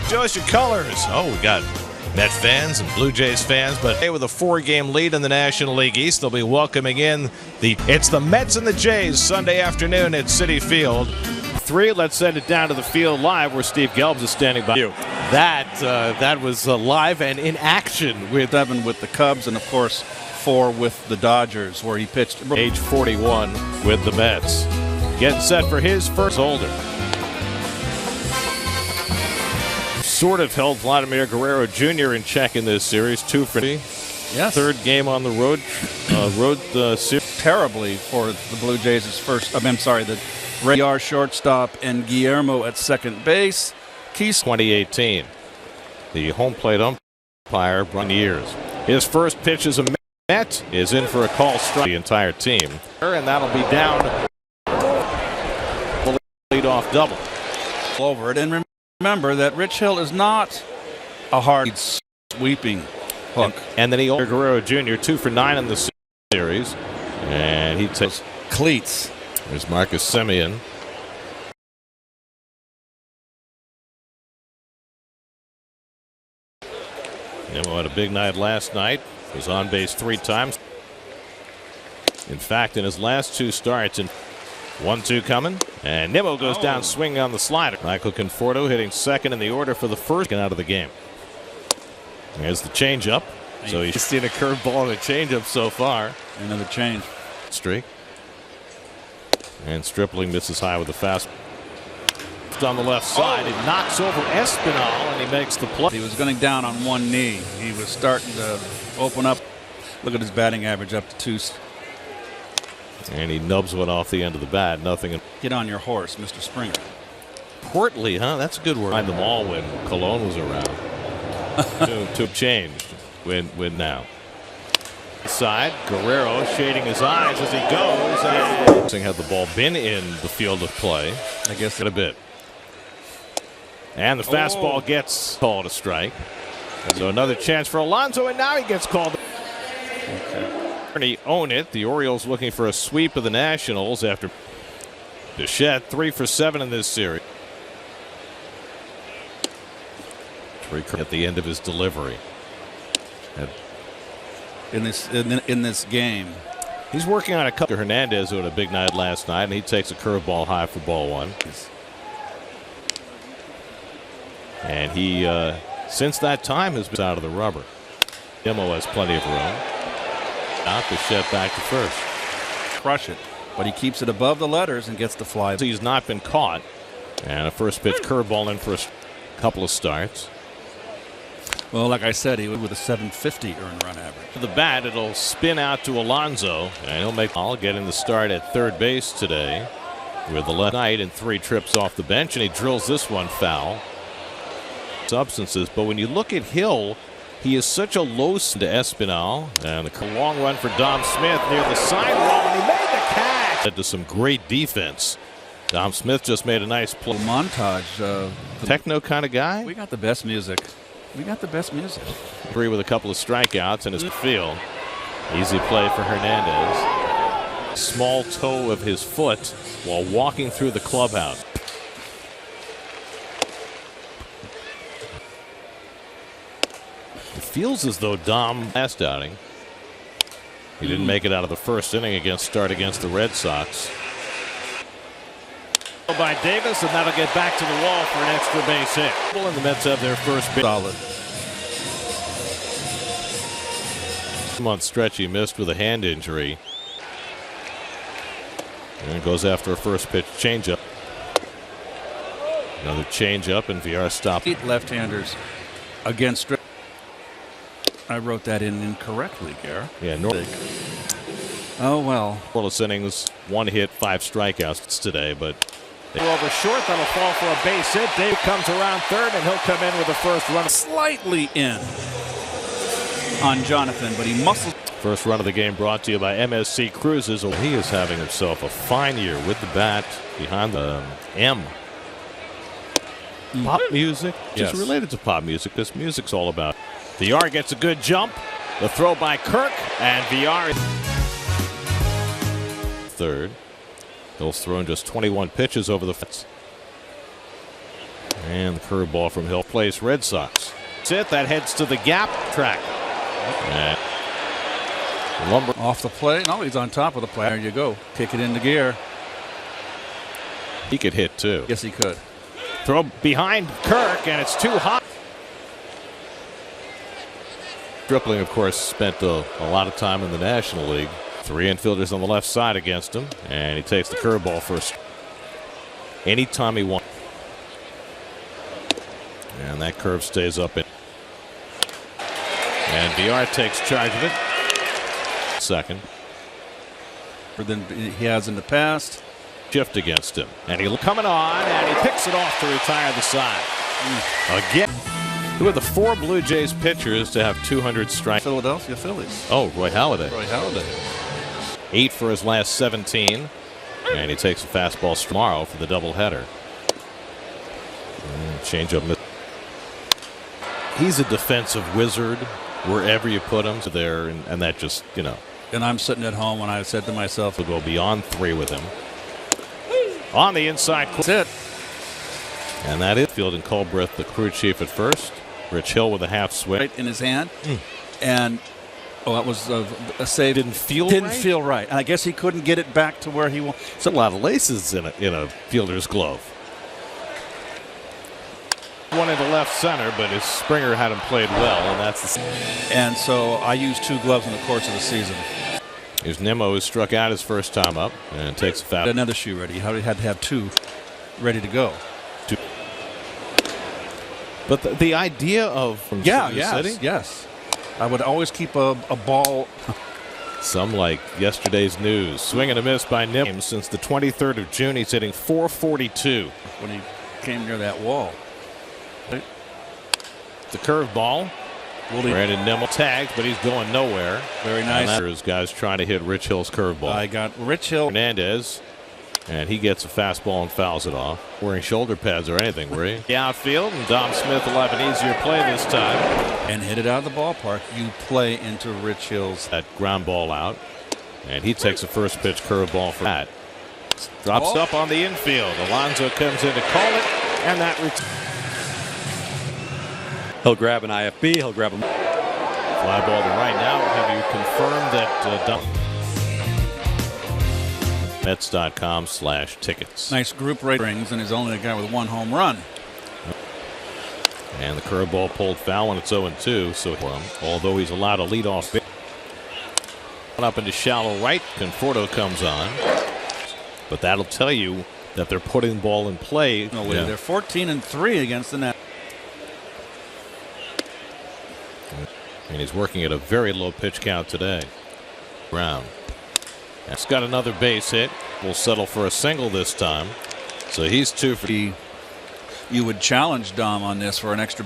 Show us your colors. Oh, we got Mets fans and Blue Jays fans, but with a 4-game lead in the National League East, they'll be welcoming in it's the Mets and the Jays Sunday afternoon at Citi Field. 3, let's send it down to the field live where Steve Gelbs is standing by you. That was live and in action with 7 with the Cubs and, of course, 4 with the Dodgers where he pitched. Age 41 with the Mets. Getting set for his first holder. Sort of held Vladimir Guerrero Jr. in check in this series. 2 for 3. Yes. 3rd game on the road series. Terribly for the Blue Jays' first. The Ray shortstop and Guillermo at second base. Keys 2018. The home plate umpire run years. His first pitch as a Met is in for a call strike. The entire team, and that'll be down. Lead off double. Over it, and remember that Rich Hill is not a hard sweeping hook. And then Guerrero Jr. 2 for 9 in the series, and he takes cleats. There's Marcus Semien. Nimmo had a big night last night. Was on base 3 times. In fact, in his last 2 starts, 1-2 coming, and Nimmo goes down swinging on the slider. Michael Conforto hitting second in the order for the first out of the game. There's the changeup. So he's seen a curveball and a changeup so far. Another change. Streak. And Stripling misses high with the fastball. On the left side, it knocks over Espinal, and he makes the play. He was going down on one knee. He was starting to open up. Look at his batting average up to 2. And he nubs one off the end of the bat. Nothing. Get on your horse, Mr. Springer. Portly, huh? That's a good word. Behind them all when Cologne was around. to changed. Win now. Side, Guerrero shading his eyes as he goes. And had the ball been in the field of play, I guess a bit. And the fastball gets called a strike. So another chance for Alonso, and now he gets called. Okay. Own it. The Orioles looking for a sweep of the Nationals after Bichette 3 for 7 in this series. At the end of his delivery. In this game, he's working on a couple. Hernandez who had a big night last night, and he takes a curveball high for ball 1. And he, since that time, has been out of the rubber. Nimmo has plenty of room. Out Bichette back to first. Crush it, but he keeps it above the letters and gets the fly. He's not been caught. And a first pitch curveball in for a couple of starts. Well, like I said, he was with a 750 earned run average. To the bat, it'll spin out to Alonso, and he'll make all getting the start at third base today with the left night and 3 trips off the bench, and he drills this one foul. Substances, but when you look at Hill, he is such a low to Espinal, and a long run for Dom Smith near the sidewall, and he made the catch. Led to some great defense. Dom Smith just made a nice play. Montage. Techno kind of guy. We got the best music. We got the best music. 3 with a couple of strikeouts in his field. Easy play for Hernandez. Small toe of his foot while walking through the clubhouse. It feels as though Dom last outing. He didn't make it out of the first inning against the Red Sox. By Davis, and that'll get back to the wall for an extra base hit. And the Mets have their first base. Solid. Month stretch he missed with a hand injury. And goes after a first pitch changeup. Another changeup, and VR stopped. Left-handers against. I wrote that in incorrectly, Gare. Yeah, oh well. Scoreless innings, 1 hit, 5 strikeouts today, but. Over short, that'll fall for a base hit. Dave comes around third, and he'll come in with the first run. Slightly in on Jonathan, but he muscles. First run of the game brought to you by MSC Cruises. He is having himself a fine year with the bat behind the M. Pop music, just related to pop music. This music's all about. VR gets a good jump. The throw by Kirk, and VR. Third. Hill's thrown just 21 pitches over the fence. And the curveball from Hill. Place Red Sox. That's it. That heads to the gap track. And Lumber Off the plate. No, he's on top of the plate. There you go. Kick it into gear. He could hit too. Yes, he could. Throw behind Kirk, and it's too hot. Stripling, of course, spent a lot of time in the National League. 3 infielders on the left side against him, and he takes the curveball first. Anytime he wants. And that curve stays up. And VR takes charge of it. Second. Than he has in the past. Shift against him. And he's coming on, and he picks it off to retire the side. Again. Who are the 4 Blue Jays pitchers to have 200 strikes? Philadelphia Phillies. Oh, Roy Halladay. Roy Halladay. 8 for his last 17. And he takes a fastball tomorrow for the doubleheader. Change up. He's a defensive wizard wherever you put him. There, and that just, you know. And I'm sitting at home and I said to myself, we'll go beyond 3 with him. On the inside. That's it. And that is Field and Culbreth, the crew chief at first. Rich Hill with a half swing. Right in his hand. And that was a save. Didn't feel right. And I guess he couldn't get it back to where he wanted. It's a lot of laces in a fielder's glove. One into left center, but his Springer had him played well, and that's the. And so I used 2 gloves in the course of the season. Here's Nimmo, who struck out his first time up and takes a foul. Another shoe ready. He had to have 2 ready to go. But the idea of from City? Yes. I would always keep a ball. Some like yesterday's news. Swing and a miss by Nimmo. Since the 23rd of June, he's hitting .442. When he came near that wall. The curveball. Brandon Nimmo tagged, but he's going nowhere. Very nice. And there's guys trying to hit Rich Hill's curveball. I got Rich Hill. Hernandez. And he gets a fastball and fouls it off. Wearing shoulder pads or anything, were he? The outfield, and Dom Smith will have an easier play this time. And hit it out of the ballpark. You play into Rich Hill's. That ground ball out. And he takes a first pitch curveball for that. Drops up on the infield. Alonso comes in to call it, and that he'll grab an IFB. He'll grab a fly ball to right now. Have you confirmed that Mets.com/tickets. Nice group ratings, and he's only a guy with 1 home run. And the curveball pulled foul when it's 0-2. So although he's allowed a leadoff up into shallow right, Conforto comes on. But that'll tell you that they're putting the ball in play. No way. They're 14-3 against the net. And he's working at a very low pitch count today. Brown. That's got another base hit. Will settle for a single this time. So he's 2 for. You would challenge Dom on this for an extra.